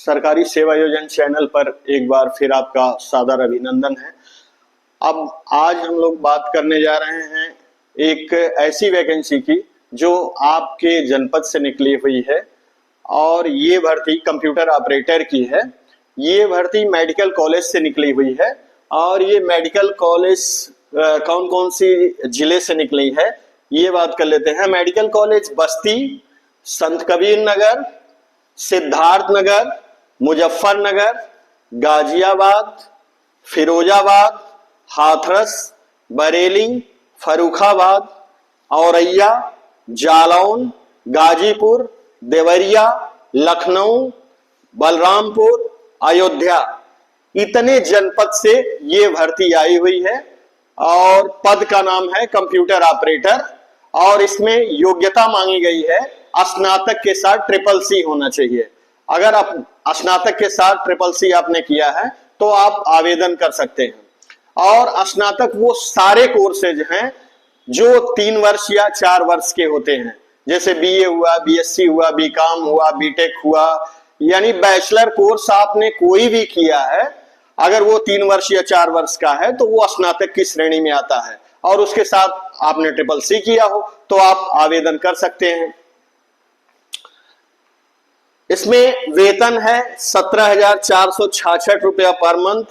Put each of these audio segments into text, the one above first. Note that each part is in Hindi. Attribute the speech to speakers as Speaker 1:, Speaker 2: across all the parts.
Speaker 1: सरकारी सेवा योजना चैनल पर एक बार फिर आपका सादर अभिनंदन है। अब आज हम लोग बात करने जा रहे हैं एक ऐसी वैकेंसी की जो आपके जनपद से निकली हुई है और ये भर्ती कंप्यूटर ऑपरेटर की है। ये भर्ती मेडिकल कॉलेज से निकली हुई है और ये मेडिकल कॉलेज कौन कौन सी जिले से निकली है ये बात कर लेते हैं। मेडिकल कॉलेज बस्ती, संत कबीर नगर, सिद्धार्थ नगर, मुजफ्फरनगर, गाजियाबाद, फिरोजाबाद, हाथरस, बरेली, फर्रुखाबाद, औरैया, जालौन, गाजीपुर, देवरिया, लखनऊ, बलरामपुर, अयोध्या, इतने जनपद से ये भर्ती आई हुई है और पद का नाम है कंप्यूटर ऑपरेटर और इसमें योग्यता मांगी गई है स्नातक के साथ CCC होना चाहिए। अगर आप स्नातक के साथ CCC आपने किया है तो आप आवेदन कर सकते हैं। और स्नातक वो सारे कोर्सेज हैं जो 3 वर्ष या 4 वर्ष के होते हैं, जैसे BA हुआ, BSc हुआ, BCom हुआ, BTech हुआ, यानी बैचलर कोर्स आपने कोई भी किया है अगर वो 3 वर्ष या 4 वर्ष का है तो वो स्नातक की श्रेणी में आता है और उसके साथ आपने CCC किया हो तो आप आवेदन कर सकते हैं। इसमें वेतन है 17,466 रुपया पर मंथ।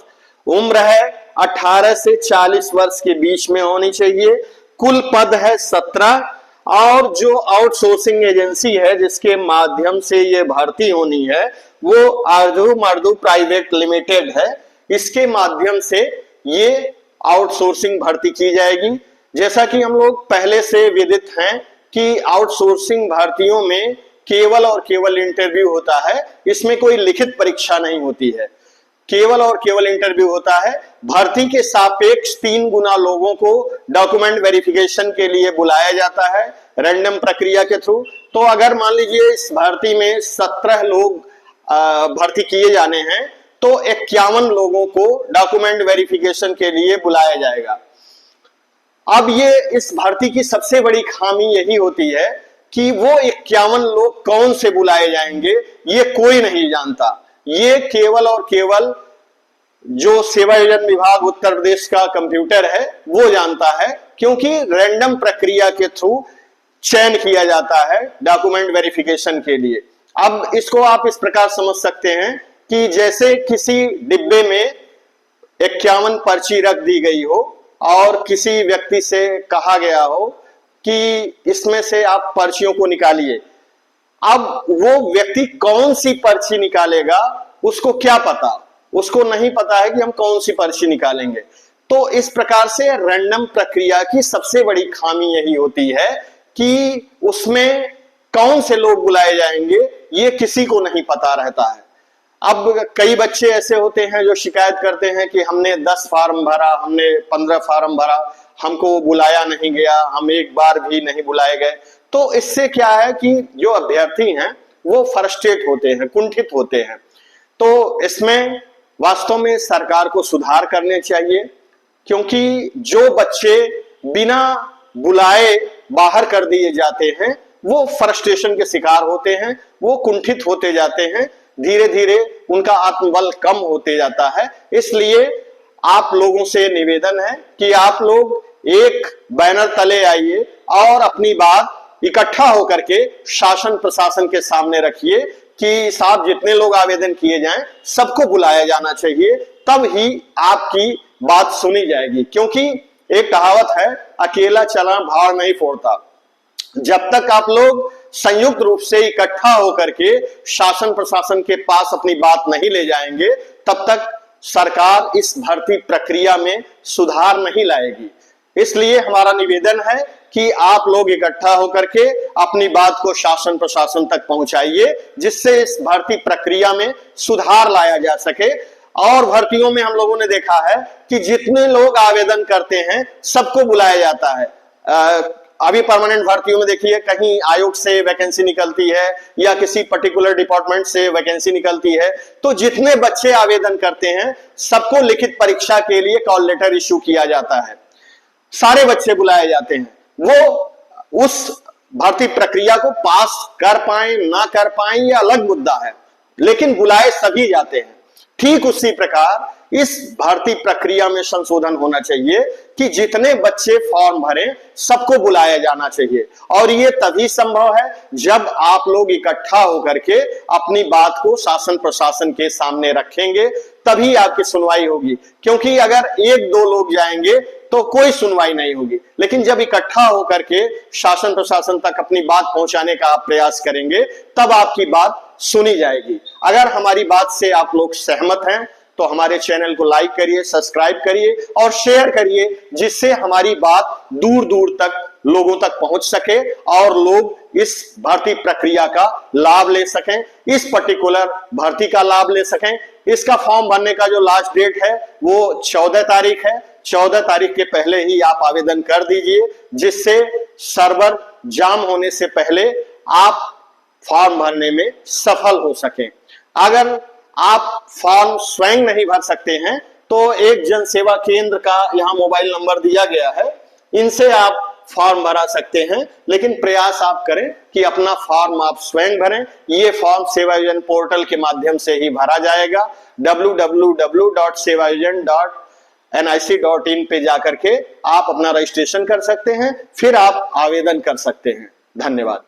Speaker 1: उम्र है 18 से 40 वर्ष के बीच में होनी चाहिए। कुल पद है 17 और जो आउटसोर्सिंग एजेंसी है जिसके माध्यम से ये भर्ती होनी है वो आरजू मर्दू प्राइवेट लिमिटेड है। इसके माध्यम से ये आउटसोर्सिंग भर्ती की जाएगी। जैसा कि हम लोग पहले से विदित हैं कि आउटसोर्सिंग भर्तियों में केवल और केवल इंटरव्यू होता है, इसमें कोई लिखित परीक्षा नहीं होती है, केवल और केवल इंटरव्यू होता है। भर्ती के सापेक्ष 3 गुना लोगों को डॉक्यूमेंट वेरिफिकेशन के लिए बुलाया जाता है रैंडम प्रक्रिया के थ्रू। तो अगर मान लीजिए इस भर्ती में 17 लोग भर्ती किए जाने हैं तो 51 लोगों को डॉक्यूमेंट वेरिफिकेशन के लिए बुलाया जाएगा। अब ये इस भर्ती की सबसे बड़ी खामी यही होती है कि वो 51 लोग कौन से बुलाए जाएंगे ये कोई नहीं जानता। ये केवल और केवल जो सेवा योजना विभाग उत्तर प्रदेश का कंप्यूटर है वो जानता है, क्योंकि रैंडम प्रक्रिया के थ्रू चयन किया जाता है डॉक्यूमेंट वेरिफिकेशन के लिए। अब इसको आप इस प्रकार समझ सकते हैं कि जैसे किसी डिब्बे में 51 पर्ची रख दी गई हो और किसी व्यक्ति से कहा गया हो कि इसमें से आप पर्चियों को निकालिए। अब वो व्यक्ति कौन सी पर्ची निकालेगा उसको क्या पता, उसको नहीं पता है कि हम कौन सी पर्ची निकालेंगे। तो इस प्रकार से रैंडम प्रक्रिया की सबसे बड़ी खामी यही होती है कि उसमें कौन से लोग बुलाए जाएंगे ये किसी को नहीं पता रहता है। अब कई बच्चे ऐसे होते हैं जो शिकायत करते हैं कि हमने 10 फार्म भरा, हमने 15 फार्म भरा, हमको बुलाया नहीं गया, हम एक बार भी नहीं बुलाए गए। तो इससे क्या है कि जो अभ्यर्थी हैं वो फ्रस्ट्रेट होते हैं, कुंठित होते हैं। तो इसमें वास्तव में सरकार को सुधार करने चाहिए, क्योंकि जो बच्चे बिना बुलाए बाहर कर दिए जाते हैं वो फ्रस्ट्रेशन के शिकार होते हैं, वो कुंठित होते जाते हैं, धीरे धीरे उनका आत्मबल कम होते जाता है। इसलिए आप लोगों से निवेदन है कि आप लोग एक बैनर तले आइए और अपनी बात इकट्ठा होकर के शासन प्रशासन के सामने रखिए कि साहब जितने लोग आवेदन किए जाएं सबको बुलाया जाना चाहिए, तब ही आपकी बात सुनी जाएगी। क्योंकि एक कहावत है, अकेला चला भाड़ नहीं फोड़ता। जब तक आप लोग संयुक्त रूप से इकट्ठा होकर के शासन प्रशासन के पास अपनी बात नहीं ले जाएंगे तब तक सरकार इस भर्ती प्रक्रिया में सुधार नहीं लाएगी। इसलिए हमारा निवेदन है कि आप लोग इकट्ठा होकर के अपनी बात को शासन प्रशासन तक पहुंचाइए, जिससे इस भर्ती प्रक्रिया में सुधार लाया जा सके। और भर्तियों में हम लोगों ने देखा है कि जितने लोग आवेदन करते हैं सबको बुलाया जाता है। अभी परमानेंट भर्तियों में देखिए, कहीं आयोग से वैकेंसी निकलती है या किसी पर्टिकुलर डिपार्टमेंट से वैकेंसी निकलती है, तो जितने बच्चे आवेदन करते हैं सबको लिखित परीक्षा के लिए कॉल लेटर इश्यू किया जाता है, सारे बच्चे बुलाए जाते हैं। वो उस भर्ती प्रक्रिया को पास कर पाए ना कर पाए ये अलग मुद्दा है, लेकिन बुलाए सभी जाते हैं। ठीक उसी प्रकार इस भर्ती प्रक्रिया में संशोधन होना चाहिए कि जितने बच्चे फॉर्म भरें सबको बुलाया जाना चाहिए, और ये तभी संभव है जब आप लोग इकट्ठा होकर के अपनी बात को शासन प्रशासन के सामने रखेंगे, तभी आपकी सुनवाई होगी। क्योंकि अगर एक दो लोग जाएंगे तो कोई सुनवाई नहीं होगी, लेकिन जब इकट्ठा होकर के शासन प्रशासन तक अपनी बात पहुंचाने का आप प्रयास करेंगे तब आपकी बात सुनी जाएगी। अगर हमारी बात से आप लोग सहमत हैं तो हमारे चैनल को लाइक करिए, सब्सक्राइब करिए और शेयर करिए, जिससे हमारी बात दूर दूर तक लोगों तक पहुंच सके और लोग इस भर्ती प्रक्रिया का लाभ ले सकें, इस पर्टिकुलर भर्ती का लाभ ले सकें। इसका फॉर्म भरने का जो लास्ट डेट है वो 14 तारीख है। 14 तारीख के पहले ही आप आवेदन कर दीजिए, जिससे सर्वर जाम होने से पहले आप फॉर्म भरने में सफल हो सकें। अगर आप फॉर्म स्वयं नहीं भर सकते हैं तो एक जन सेवा केंद्र का यहाँ मोबाइल नंबर दिया गया है, इनसे आप फॉर्म भरा सकते हैं। लेकिन प्रयास आप करें कि अपना फॉर्म आप स्वयं भरें। ये फॉर्म सेवायोजन पोर्टल के माध्यम से ही भरा जाएगा। www.sevayojan.nic.in पे जाकर के आप अपना रजिस्ट्रेशन कर सकते हैं, फिर आप आवेदन कर सकते हैं। धन्यवाद।